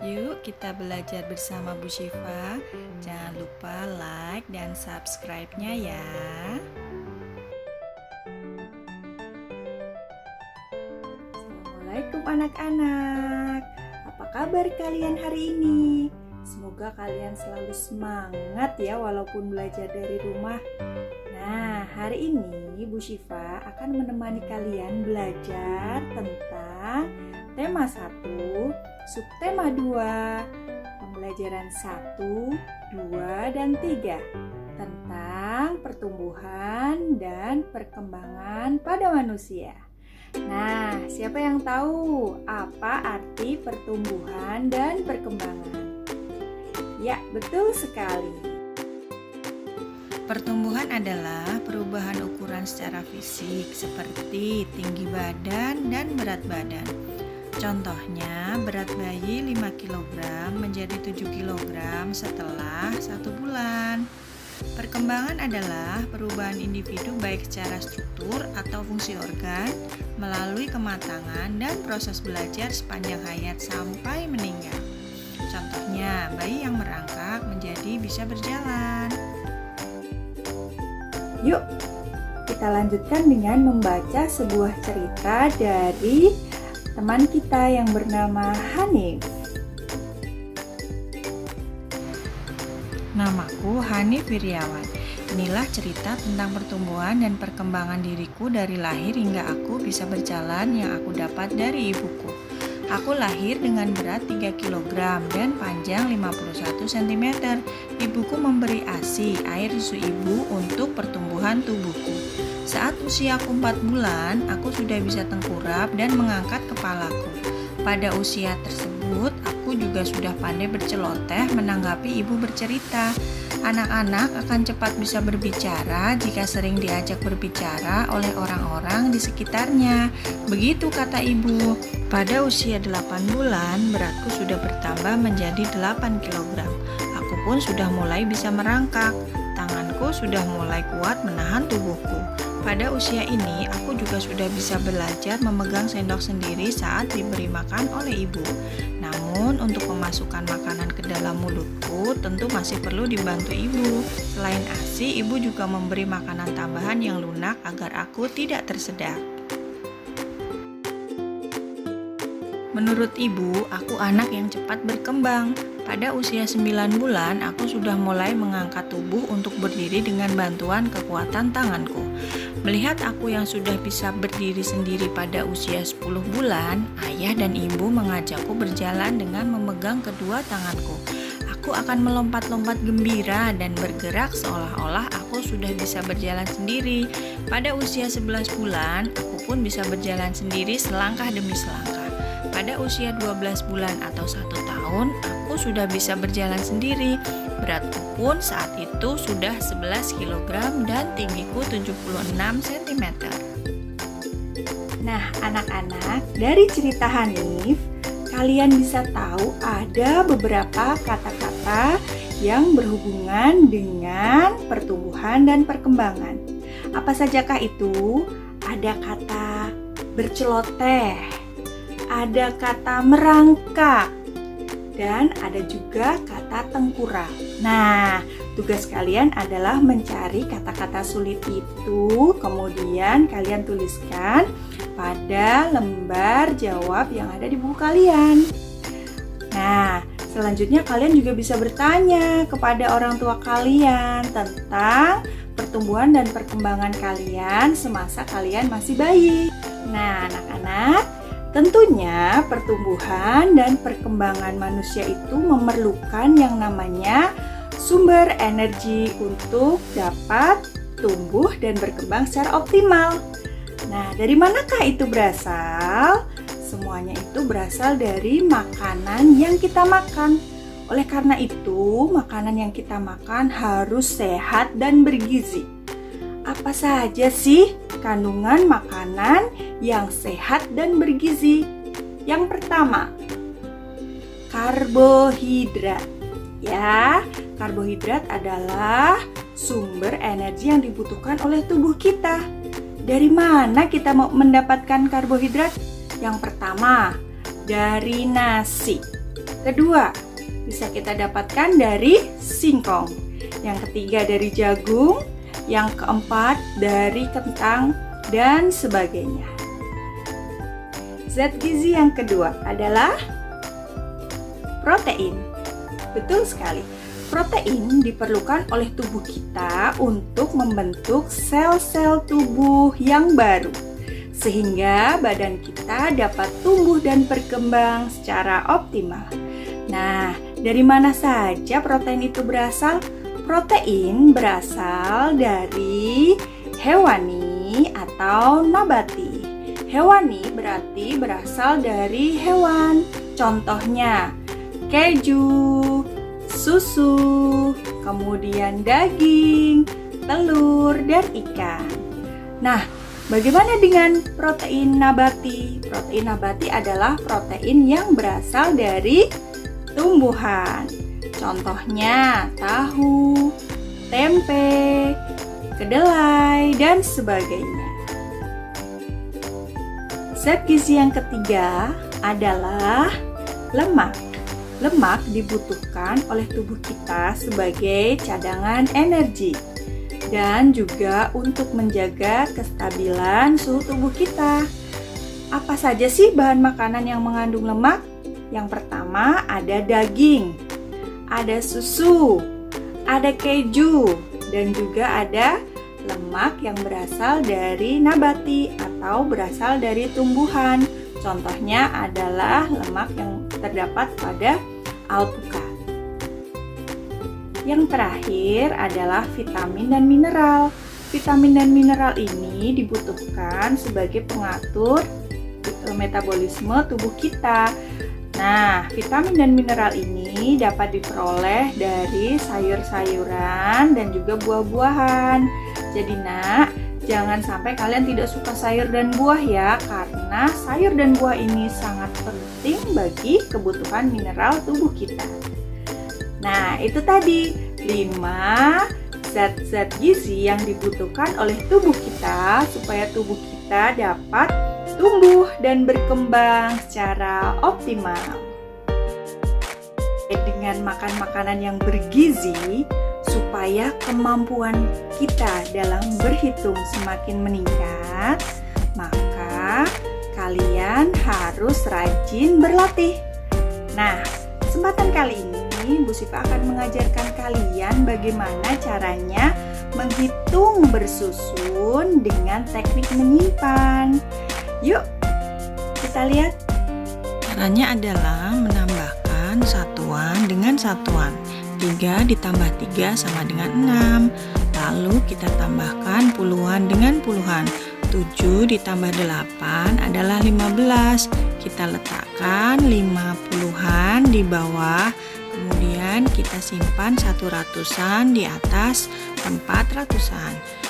Yuk kita belajar bersama Bu Syifa. Jangan lupa like dan subscribe-nya ya. Assalamualaikum anak-anak. Apa kabar kalian hari ini? Semoga kalian selalu semangat ya walaupun belajar dari rumah. Nah, hari ini Bu Syifa akan menemani kalian belajar tentang tema 1, subtema 2, pembelajaran 1, 2, dan 3 tentang pertumbuhan dan perkembangan pada manusia. Nah, siapa yang tahu apa arti pertumbuhan dan perkembangan? Ya, betul sekali. Pertumbuhan adalah perubahan ukuran secara fisik seperti tinggi badan dan berat badan. Contohnya, berat bayi 5 kg menjadi 7 kg setelah 1 bulan. Perkembangan adalah perubahan individu baik secara struktur atau fungsi organ melalui kematangan dan proses belajar sepanjang hayat sampai meninggal. Contohnya, bayi yang merangkak menjadi bisa berjalan. Yuk, kita lanjutkan dengan membaca sebuah cerita dari teman kita yang bernama Hanif. Namaku Hanif Wiryawan. Inilah cerita tentang pertumbuhan dan perkembangan diriku dari lahir hingga aku bisa berjalan yang aku dapat dari ibuku. Aku lahir dengan berat 3 kg dan panjang 51 cm. Ibuku memberi ASI, air susu ibu, untuk pertumbuhan tubuhku. Saat usiaku 4 bulan, aku sudah bisa tengkurap dan mengangkat kepalaku. Pada usia tersebut, aku juga sudah pandai berceloteh menanggapi ibu bercerita. Anak-anak akan cepat bisa berbicara jika sering diajak berbicara oleh orang-orang di sekitarnya. Begitu kata ibu. Pada usia 8 bulan, beratku sudah bertambah menjadi 8 kg. Aku pun sudah mulai bisa merangkak. Tanganku sudah mulai kuat menahan tubuhku. Pada usia ini, aku juga sudah bisa belajar memegang sendok sendiri saat diberi makan oleh ibu. Namun, untuk memasukkan makanan ke dalam mulutku, tentu masih perlu dibantu ibu. Selain ASI, ibu juga memberi makanan tambahan yang lunak agar aku tidak tersedak. Menurut ibu, aku anak yang cepat berkembang. Pada usia 9 bulan, aku sudah mulai mengangkat tubuh untuk berdiri dengan bantuan kekuatan tanganku. Melihat aku yang sudah bisa berdiri sendiri pada usia 10 bulan, ayah dan ibu mengajakku berjalan dengan memegang kedua tanganku. Aku akan melompat-lompat gembira dan bergerak seolah-olah aku sudah bisa berjalan sendiri. Pada usia 11 bulan, aku pun bisa berjalan sendiri selangkah demi selangkah. Pada usia 12 bulan atau 1 tahun, aku sudah bisa berjalan sendiri. Beratku pun saat itu sudah 11 kg dan tinggiku 76 cm. Nah, anak-anak, dari cerita Hanif, kalian bisa tahu ada beberapa kata-kata yang berhubungan dengan pertumbuhan dan perkembangan. Apa sajakah itu? Ada kata berceloteh, ada kata merangkak, dan ada juga kata tengkurap. Nah, tugas kalian adalah mencari kata-kata sulit itu, kemudian kalian tuliskan pada lembar jawab yang ada di buku kalian. Nah, selanjutnya kalian juga bisa bertanya kepada orang tua kalian tentang pertumbuhan dan perkembangan kalian semasa kalian masih bayi. Nah, anak-anak, tentunya pertumbuhan dan perkembangan manusia itu memerlukan yang namanya sumber energi untuk dapat tumbuh dan berkembang secara optimal. Nah, dari manakah itu berasal? Semuanya itu berasal dari makanan yang kita makan. Oleh karena itu, makanan yang kita makan harus sehat dan bergizi. Apa saja sih kandungan makanan yang sehat dan bergizi? Yang pertama, karbohidrat. Ya, karbohidrat adalah sumber energi yang dibutuhkan oleh tubuh kita. Dari mana kita mau mendapatkan karbohidrat? Yang pertama, dari nasi. kedua bisa kita dapatkan dari singkong, yang ketiga dari jagung, yang keempat dari kentang, dan sebagainya. Zat gizi yang kedua adalah protein. Betul sekali. Protein diperlukan oleh tubuh kita untuk membentuk sel-sel tubuh yang baru, sehingga badan kita dapat tumbuh dan berkembang secara optimal. Nah, dari mana saja protein itu berasal? Protein berasal dari hewani atau nabati. Hewani berarti berasal dari hewan. Contohnya, keju, susu, kemudian daging, telur, dan ikan. Nah, bagaimana dengan protein nabati? Protein nabati adalah protein yang berasal dari tumbuhan. Contohnya tahu, tempe, kedelai, dan sebagainya. Zat gizi yang ketiga adalah lemak. Lemak dibutuhkan oleh tubuh kita sebagai cadangan energi dan juga untuk menjaga kestabilan suhu tubuh kita. Apa saja sih bahan makanan yang mengandung lemak? Yang pertama ada daging, ada susu, ada keju, dan juga ada lemak yang berasal dari nabati atau berasal dari tumbuhan. Contohnya adalah lemak yang terdapat pada alpukat. Yang terakhir adalah vitamin dan mineral. Vitamin dan mineral ini dibutuhkan sebagai pengatur metabolisme tubuh kita. Nah, vitamin dan mineral ini dapat diperoleh dari sayur-sayuran dan juga buah-buahan. Jadi nak, jangan sampai kalian tidak suka sayur dan buah ya, karena sayur dan buah ini sangat penting bagi kebutuhan mineral tubuh kita. Nah, itu tadi 5 zat-zat gizi yang dibutuhkan oleh tubuh kita supaya tubuh kita dapat tumbuh dan berkembang secara optimal. Dengan makan makanan yang bergizi, supaya kemampuan kita dalam berhitung semakin meningkat, maka kalian harus rajin berlatih. Nah, kesempatan kali ini Bu Siva akan mengajarkan kalian bagaimana caranya menghitung bersusun dengan teknik menyimpan. Yuk, kita lihat. Caranya adalah menambahkan satuan dengan satuan. 3 ditambah 3 sama dengan 6. Lalu kita tambahkan puluhan dengan puluhan. 7 ditambah 8 adalah 15. Kita letakkan 5 puluhan di bawah. Kemudian kita simpan 1 ratusan di atas tempat ratusan.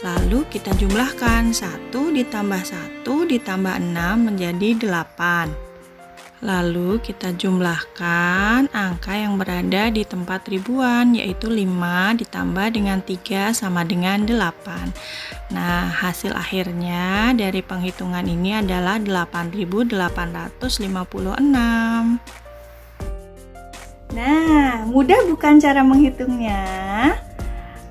Lalu kita jumlahkan 1 ditambah 1 ditambah 6 menjadi 8. Lalu kita jumlahkan angka yang berada di tempat ribuan, yaitu 5 ditambah dengan 3 sama dengan 8. Nah, hasil akhirnya dari penghitungan ini adalah 8.856. Nah, mudah bukan cara menghitungnya?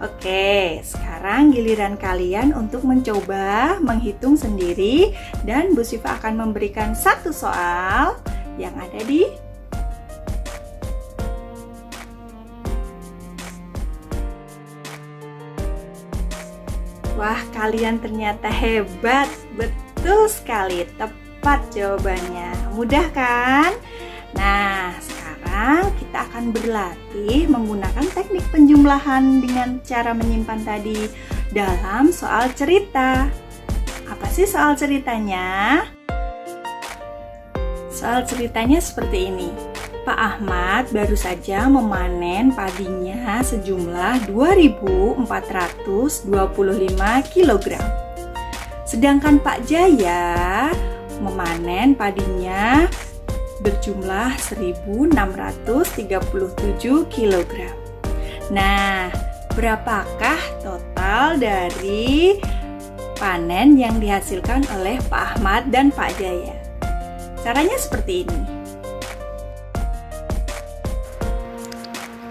Oke, sekarang giliran kalian untuk mencoba menghitung sendiri, dan Bu Siva akan memberikan satu soal yang ada di Wah, kalian ternyata hebat. Betul sekali, tepat jawabannya. Mudah kan? Nah, sekarang kita akan berlatih menggunakan teknik penjumlahan dengan cara menyimpan tadi dalam soal cerita. Apa sih soal ceritanya? Soal ceritanya seperti ini. Pak Ahmad baru saja memanen padinya sejumlah 2.425 kg. Sedangkan Pak Jaya memanen padinya berjumlah 1.637 kg. Nah, berapakah total dari panen yang dihasilkan oleh Pak Ahmad dan Pak Jaya? Caranya seperti ini.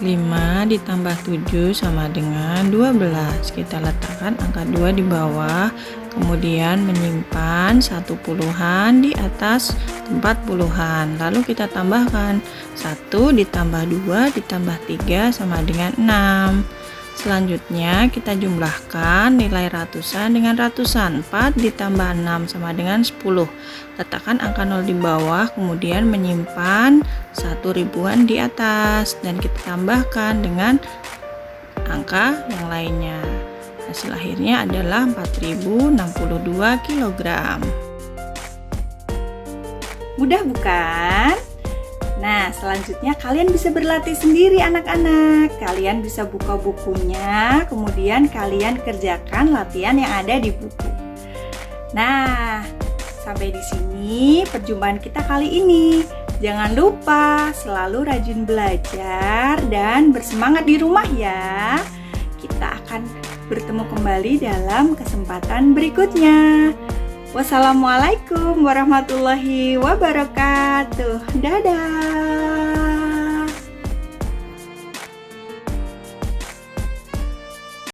5 ditambah 7 sama dengan 12. Kita letakkan angka 2 di bawah, kemudian menyimpan 1 puluhan di atas tempat puluhan. Lalu kita tambahkan 1 ditambah 2 ditambah 3 sama dengan 6. Selanjutnya kita jumlahkan nilai ratusan dengan ratusan. 4 ditambah 6 sama dengan 10. Letakkan angka 0 di bawah, kemudian menyimpan 1 ribuan di atas, dan kita tambahkan dengan angka yang lainnya. Hasil akhirnya adalah 4062 kg. Mudah bukan? Nah, selanjutnya kalian bisa berlatih sendiri anak-anak. Kalian bisa buka bukunya, kemudian kalian kerjakan latihan yang ada di buku. Nah, sampai di sini perjumpaan kita kali ini. Jangan lupa selalu rajin belajar dan bersemangat di rumah ya. Kita akan bertemu kembali dalam kesempatan berikutnya. Wassalamualaikum warahmatullahi wabarakatuh. Dadah.